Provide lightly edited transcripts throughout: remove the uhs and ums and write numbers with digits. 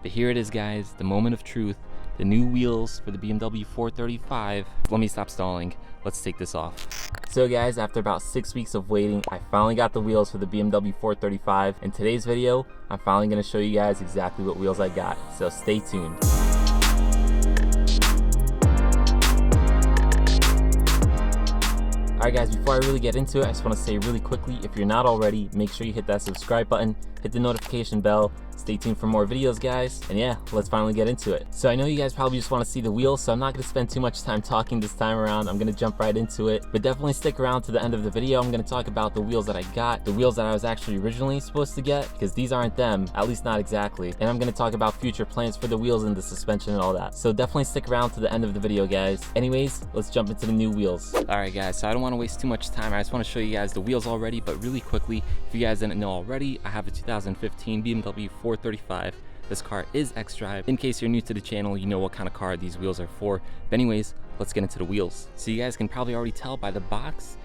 But here it is, guys, the moment of truth. The new wheels for the BMW 435. Let me stop stalling. Let's take this off. So guys, after about 6 weeks of waiting, I finally got the wheels for the BMW 435. In today's video, I'm finally gonna show you guys exactly what wheels I got. So stay tuned. Alright guys, before I really get into it, I just want to say really quickly, if you're not already, make sure you hit that subscribe button, hit the notification bell, stay tuned for more videos guys, and yeah, let's finally get into it. So I know you guys probably just want to see the wheels, so I'm not going to spend too much time talking this time around. I'm going to jump right into it, but definitely stick around to the end of the video. I'm going to talk about the wheels that I got, the wheels that I was actually originally supposed to get, because these aren't them, at least not exactly, and I'm going to talk about future plans for the wheels and the suspension and all that. So definitely stick around to the end of the video guys. Anyways, let's jump into the new wheels. Alright guys, so I don't want to waste too much time. I just want to show you guys the wheels already, but really quickly, if you guys didn't know already, I have a 2015 BMW 435. This car is xDrive. In case you're new to the channel, you know what kind of car these wheels are for. But anyways, let's get into the wheels. So you guys can probably already tell by the box,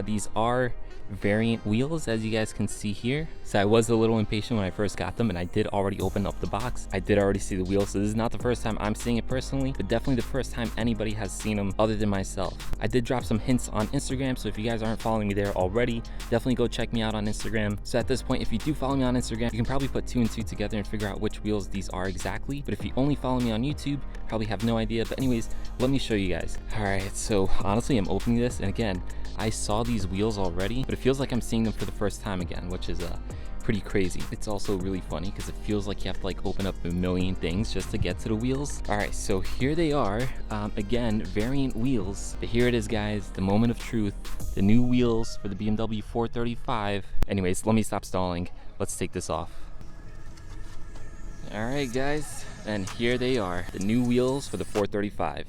these are variant wheels, as you guys can see here. So I was a little impatient when I first got them, and I did already open up the box. I did already see the wheels, so this is not the first time I'm seeing it personally, but definitely the first time anybody has seen them other than myself. I did drop some hints on Instagram, so if you guys aren't following me there already, definitely go check me out on Instagram. So at this point, if you do follow me on Instagram, you can probably put 2 and 2 together and figure out which wheels these are exactly. But if you only follow me on YouTube, probably have no idea. But anyways, let me show you guys. All right, so honestly, I'm opening this, and again, I saw these wheels already, but it feels like I'm seeing them for the first time again, which is pretty crazy. It's also really funny because it feels like you have to like open up a million things just to get to the wheels. All right, so here they are. Again, variant wheels. But here it is, guys, the moment of truth. The new wheels for the BMW 435. Anyways, let me stop stalling. Let's take this off. All right, guys, and here they are, the new wheels for the 435.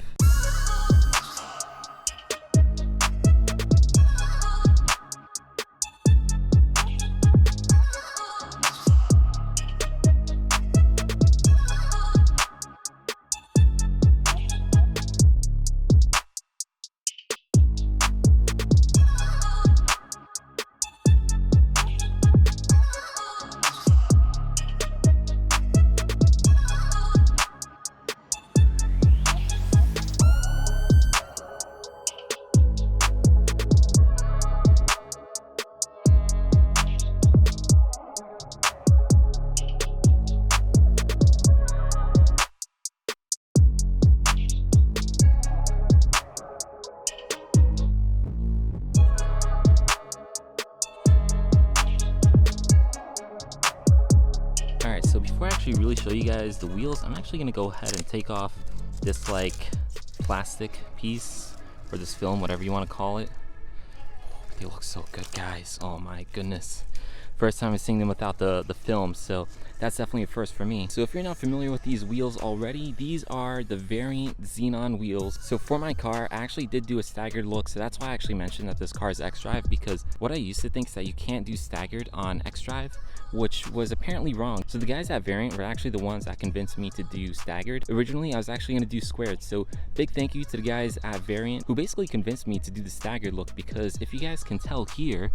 Alright, so before I actually really show you guys the wheels, I'm actually going to go ahead and take off this like plastic piece, or this film, whatever you want to call it. They look so good, guys. Oh my goodness. First time I'm seeing them without the film, so that's definitely a first for me. So if you're not familiar with these wheels already, these are the variant xenon wheels. So for my car, I actually did do a staggered look, so that's why I actually mentioned that this car is xDrive, because what I used to think is that you can't do staggered on xDrive, which was apparently wrong. So the guys at Variant were actually the ones that convinced me to do staggered. Originally, I was actually gonna do squared, so big thank you to the guys at Variant who basically convinced me to do the staggered look, because if you guys can tell here,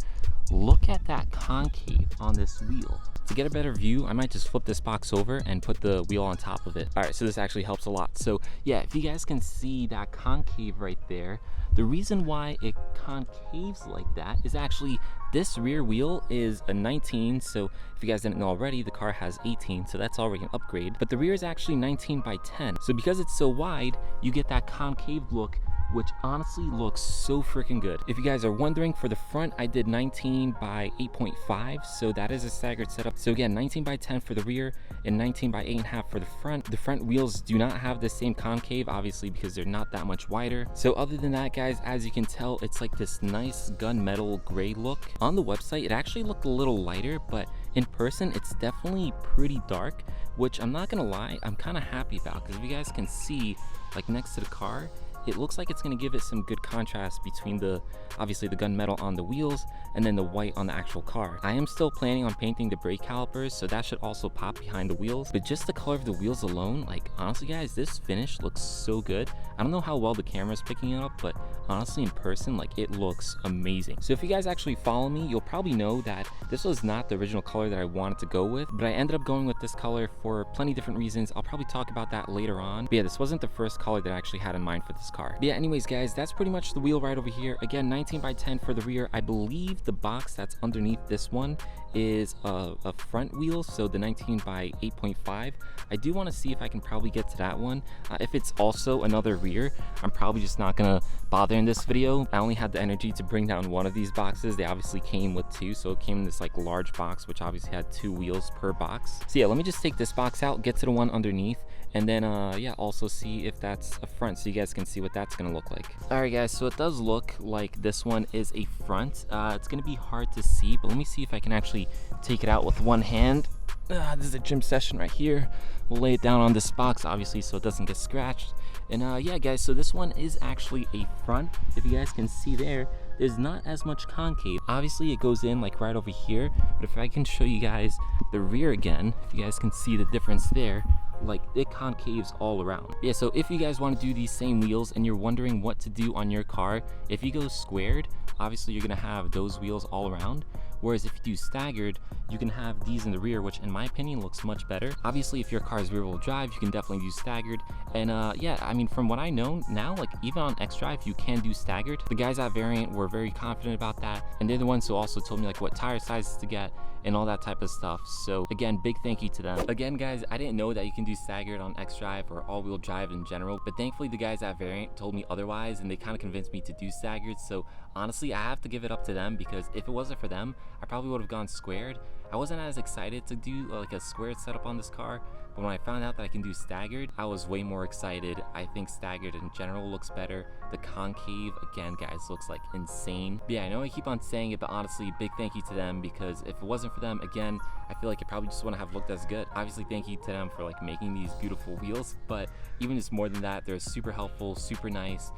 look at that concave on this wheel. To get a better view, I might just flip this box over and put the wheel on top of it. All right, so this actually helps a lot. So yeah, if you guys can see that concave right there, the reason why it concaves like that is actually this rear wheel is a 19, so if you guys didn't know already, the car has 18, so that's already an upgrade, but the rear is actually 19 by 10. So because it's so wide, you get that concave look, which honestly looks so freaking good. If you guys are wondering, for the front, I did 19 by 8.5, so that is a staggered setup. So again, 19 by 10 for the rear and 19 by 8.5 for the front. The front wheels do not have the same concave, obviously, because they're not that much wider. So other than that, guys, as you can tell, it's like this nice gunmetal gray look. On the website, it actually looked a little lighter, but in person, it's definitely pretty dark, which I'm not gonna lie, I'm kind of happy about, because if you guys can see, like next to the car, it looks like it's going to give it some good contrast between the, obviously the gunmetal on the wheels and then the white on the actual car. I am still planning on painting the brake calipers, so that should also pop behind the wheels, but just the color of the wheels alone, like honestly guys, this finish looks so good. I don't know how well the camera's picking it up, but honestly in person, like it looks amazing. So if you guys actually follow me, you'll probably know that this was not the original color that I wanted to go with, but I ended up going with this color for plenty of different reasons. I'll probably talk about that later on. But yeah, this wasn't the first color that I actually had in mind for this car. But yeah, anyways guys, that's pretty much the wheel right over here. Again, 19 by 10 for the rear. I believe the box that's underneath this one is a front wheel, so the 19 by 8.5. I do want to see if I can probably get to that one. If it's also another rear, I'm probably just not gonna bother in this video. I only had the energy to bring down one of these boxes. They obviously came with two, so it came in this like large box, which obviously had 2 wheels per box. So yeah, let me just take this box out, get to the one underneath, and then yeah, also see if that's a front, so you guys can see what that's gonna look like. All right guys, so it does look like this one is a front. It's gonna be hard to see, but let me see if I can actually take it out with one hand. This is a gym session right here. We'll lay it down on this box obviously so it doesn't get scratched. And yeah guys, so this one is actually a front. If you guys can see there's not as much concave. Obviously it goes in like right over here, but if I can show you guys the rear again, if you guys can see the difference there, like it concaves all around. Yeah, so if you guys want to do these same wheels and you're wondering what to do on your car, if you go squared, obviously you're gonna have those wheels all around. Whereas if you do staggered, you can have these in the rear, which in my opinion looks much better. Obviously, if your car is rear-wheel drive, you can definitely do staggered. And yeah, I mean, from what I know now, like even on xDrive, you can do staggered. The guys at Variant were very confident about that, and they're the ones who also told me like what tire sizes to get and all that type of stuff. So again, big thank you to them. Again guys, I didn't know that you can do staggered on xDrive or all-wheel drive in general, but thankfully the guys at Variant told me otherwise, and they kind of convinced me to do staggered. So honestly, I have to give it up to them, because if it wasn't for them, I probably would have gone squared. I wasn't as excited to do like a squared setup on this car, but when I found out that I can do staggered, I was way more excited. I think staggered in general looks better. The concave, again guys, looks like insane. But yeah, I know I keep on saying it, but honestly, big thank you to them, because if it wasn't for them, again, I feel like it probably just wouldn't have looked as good. Obviously, thank you to them for like making these beautiful wheels, but even just more than that, they're super helpful, super nice.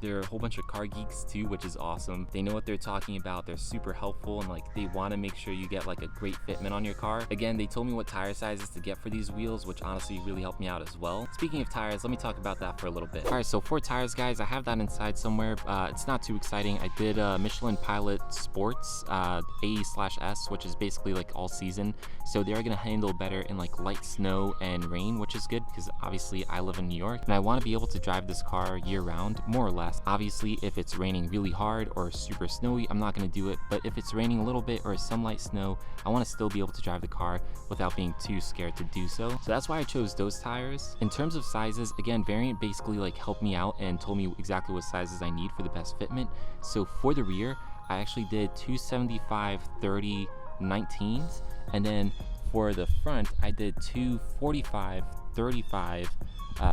They're a whole bunch of car geeks too, which is awesome. They know what they're talking about. They're super helpful, and like they want to make sure you get like a great fitment on your car. Again, they told me what tire sizes to get for these wheels, which honestly really helped me out as well. Speaking of tires, let me talk about that for a little bit. All right, so for tires guys, I have that inside somewhere. It's not too exciting. I did Michelin Pilot Sports A/S, which is basically like all season, so they are going to handle better in like light snow and rain, which is good because obviously I live in New York and I want to be able to drive this car year round, more or less. Obviously, if it's raining really hard or super snowy, I'm not going to do it, but if it's raining a little bit or some light snow, I want to still be able to drive the car without being too scared to do so. So that's why I chose those tires. In terms of sizes, again, Variant basically like helped me out and told me exactly what sizes I need for the best fitment. So for the rear, I actually did 275/30 19s, and then for the front, I did 245/35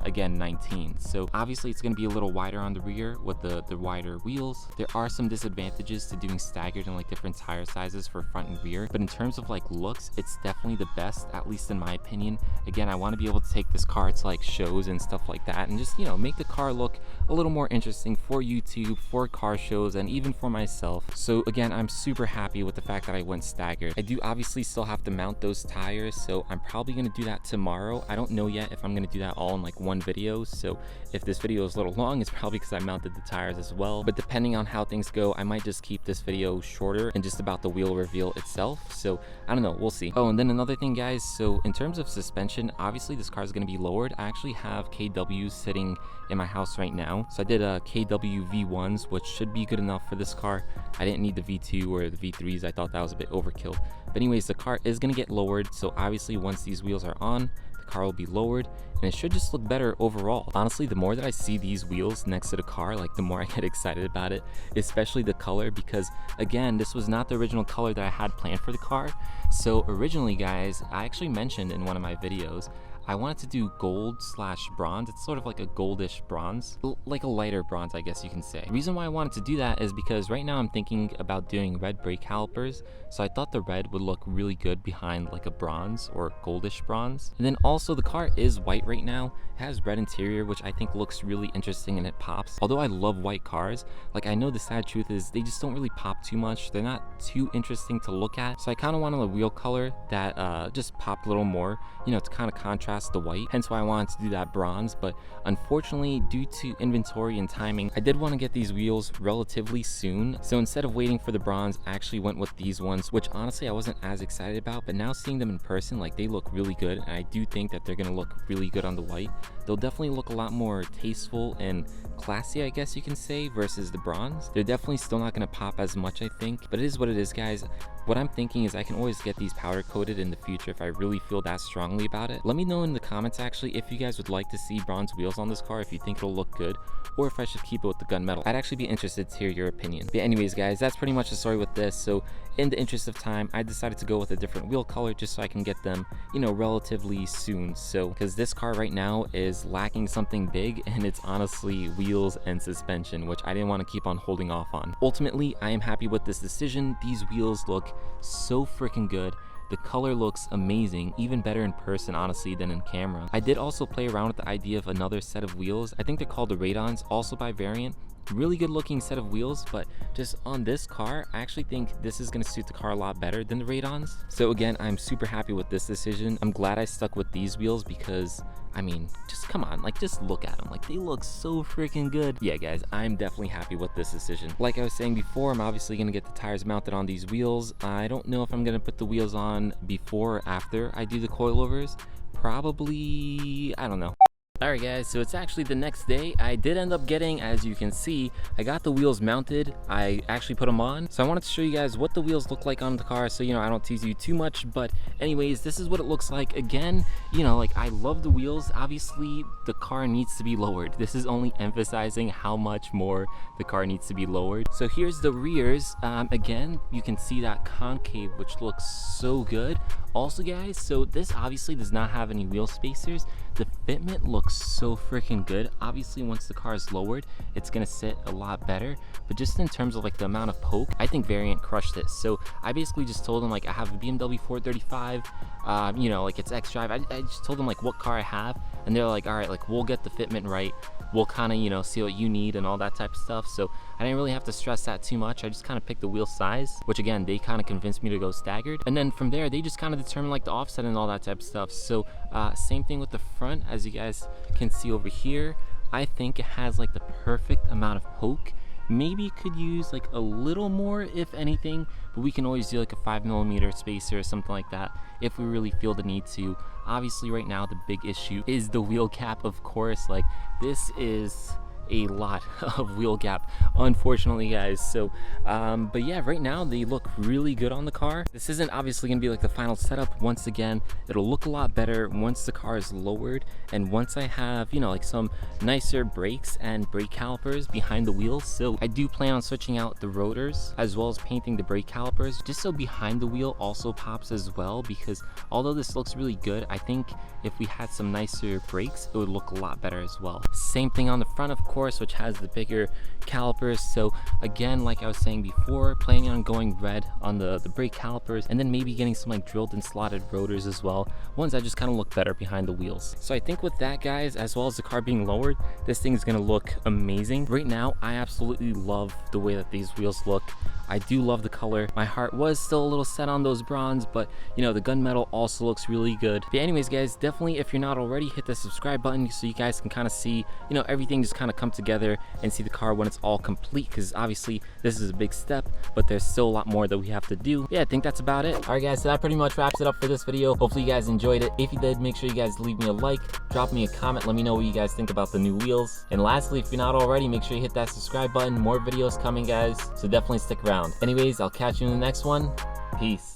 again 19. So obviously it's going to be a little wider on the rear with the wider wheels. There are some disadvantages to doing staggered and like different tire sizes for front and rear, but in terms of like looks, it's definitely the best, at least in my opinion. Again, I want to be able to take this car to like shows and stuff like that, and just, you know, make the car look a little more interesting for YouTube, for car shows, and even for myself. So again, I'm super happy with the fact that I went staggered. I do obviously still have to mount those tires, so I'm probably going to do that tomorrow. I don't know yet if I'm going to do that all in like one video, so if this video is a little long, it's probably because I mounted the tires as well. But depending on how things go, I might just keep this video shorter and just about the wheel reveal itself. So I don't know, we'll see. Oh, and then another thing guys, so in terms of suspension, obviously this car is going to be lowered. I actually have KW sitting in my house right now, so I did a KW V1s, which should be good enough for this car. I didn't need the V2 or the V3s. I thought that was a bit overkill, but anyways, the car is going to get lowered, so obviously once these wheels are on, the car will be lowered, and it should just look better overall. Honestly, the more that I see these wheels next to the car, like the more I get excited about it, especially the color, because again, this was not the original color that I had planned for the car. So originally guys, I actually mentioned in one of my videos, I wanted to do gold slash bronze. It's sort of like a goldish bronze, like a lighter bronze, I guess you can say. The reason why I wanted to do that is because right now I'm thinking about doing red brake calipers, so I thought the red would look really good behind like a bronze or goldish bronze. And then also the car is white right now. It has red interior, which I think looks really interesting and it pops. Although I love white cars, like I know the sad truth is they just don't really pop too much. They're not too interesting to look at. So I kind of wanted a wheel color that just popped a little more, you know, to kind of contrast the white. Hence why I wanted to do that bronze. But unfortunately, due to inventory and timing, I did want to get these wheels relatively soon. So instead of waiting for the bronze, I actually went with these ones, which honestly I wasn't as excited about. But now seeing them in person, like they look really good. And I do think that they're going to look really good on the white. They'll definitely look a lot more tasteful and classy, I guess you can say, versus the bronze. They're definitely still not going to pop as much, I think, but it is what it is, guys. What I'm thinking is I can always get these powder coated in the future if I really feel that strongly about it. Let me know in the comments actually if you guys would like to see bronze wheels on this car, if you think it'll look good, or if I should keep it with the gunmetal. I'd actually be interested to hear your opinion. But anyways, guys, that's pretty much the story with this. So in the interest of time, I decided to go with a different wheel color just so I can get them, you know, relatively soon. So because this car right now is lacking something big, and it's honestly wheels and suspension, which I didn't want to keep on holding off on. Ultimately, I am happy with this decision. These wheels look so freaking good. The color looks amazing, even better in person honestly than in camera. I did also play around with the idea of another set of wheels. I think they're called the Radons, also by Variant. Really good looking set of wheels, but just on this car, I actually think this is going to suit the car a lot better than the Radons. So again, I'm super happy with this decision. I'm glad I stuck with these wheels because, I mean, just come on, like just look at them. Like they look so freaking good. Yeah, guys, I'm definitely happy with this decision. Like I was saying before, I'm obviously going to get the tires mounted on these wheels. I don't know if I'm going to put the wheels on before or after I do the coilovers. Probably, I don't know. Alright guys, so it's actually the next day. I did end up getting, as you can see, I got the wheels mounted. I actually put them on. So I wanted to show you guys what the wheels look like on the car, so you know I don't tease you too much. But anyways, this is what it looks like. Again, you know, like I love the wheels. Obviously the car needs to be lowered. This is only emphasizing how much more the car needs to be lowered. So here's the rears. Again, you can see that concave, which looks so good. Also guys, so this obviously does not have any wheel spacers. The fitment looks so freaking good. Obviously once the car is lowered, it's gonna sit a lot better, but just in terms of like the amount of poke, I think Variant crushed it. So I basically just told them like I have a BMW 435, you know, like it's xDrive. I just told them like what car I have, and they're like, all right, like we'll get the fitment right, we'll kind of, you know, see what you need and all that type of stuff. So I didn't really have to stress that too much. I just kind of picked the wheel size, which again, they kind of convinced me to go staggered. And then from there, they just kind of determined like the offset and all that type of stuff. So same thing with the front, as you guys can see over here. I think it has like the perfect amount of poke. Maybe could use like a little more if anything, but we can always do like a 5mm spacer or something like that if we really feel the need to. Obviously right now the big issue is the wheel cap, of course. Like this is a lot of wheel gap, unfortunately, guys. So but yeah, right now they look really good on the car. This isn't obviously gonna be like the final setup. Once again, it'll look a lot better once the car is lowered and once I have, you know, like some nicer brakes and brake calipers behind the wheels. So I do plan on switching out the rotors as well as painting the brake calipers, just so behind the wheel also pops as well, because although this looks really good, I think if we had some nicer brakes, it would look a lot better as well. Same thing on the front, of course, which has the bigger calipers. So again, like I was saying before, planning on going red on the brake calipers, and then maybe getting some like drilled and slotted rotors as well, ones that just kind of look better behind the wheels. So I think with that, guys, as well as the car being lowered, this thing is going to look amazing. Right now I absolutely love the way that these wheels look. I do love the color. My heart was still a little set on those bronze, but you know, the gunmetal also looks really good. But anyways, guys, definitely if you're not already, hit the subscribe button so you guys can kind of see, you know, everything just kind of come together and see the car when it's all complete, because obviously this is a big step, but there's still a lot more that we have to do. Yeah, I think that's about it. All right, guys, so that pretty much wraps it up for this video. Hopefully you guys enjoyed it. If you did, make sure you guys leave me a like, drop me a comment, let me know what you guys think about the new wheels. And lastly, if you're not already, make sure you hit that subscribe button. More videos coming, guys, so definitely stick around. Anyways, I'll catch you in the next one. Peace.